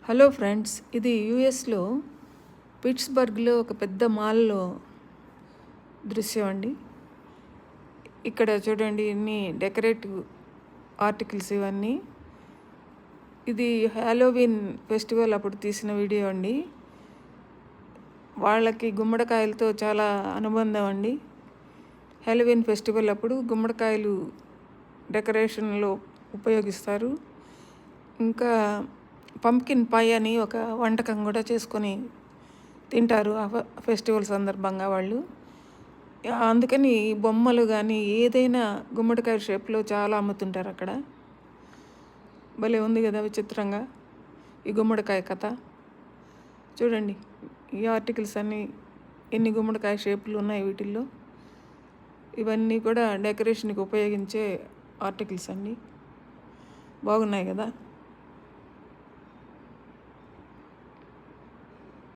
Hello friends, ఇది యుఎస్లో పిట్స్బర్గ్లో ఒక పెద్ద మాల్లో దృశ్యం అండి. ఇక్కడ చూడండి, ఇన్ని డెకరేటివ్ ఆర్టికల్స్ ఇవన్నీ. ఇది హాలోవీన్ ఫెస్టివల్ అప్పుడు తీసిన వీడియో అండి. వాళ్ళకి గుమ్మడికాయలతో చాలా అనుబంధం అండి. హాలోవీన్ ఫెస్టివల్ అప్పుడు గుమ్మడికాయలు డెకరేషన్లో ఉపయోగిస్తారు. ఇంకా పంప్కిన్ పై అని ఒక వంటకం కూడా చేసుకొని తింటారు ఆ ఫెస్టివల్ సందర్భంగా వాళ్ళు. అందుకని బొమ్మలు కానీ ఏదైనా గుమ్మడికాయ షేప్లో చాలా అమ్ముతుంటారు అక్కడ. భలే ఉంది కదా విచిత్రంగా ఈ గుమ్మడికాయ కథ. చూడండి, ఈ ఆర్టికల్స్ అన్నీ ఎన్ని గుమ్మడికాయ షేపులు ఉన్నాయి వీటిల్లో. ఇవన్నీ కూడా డెకరేషన్కి ఉపయోగించే ఆర్టికల్స్ అండి. బాగున్నాయి కదా.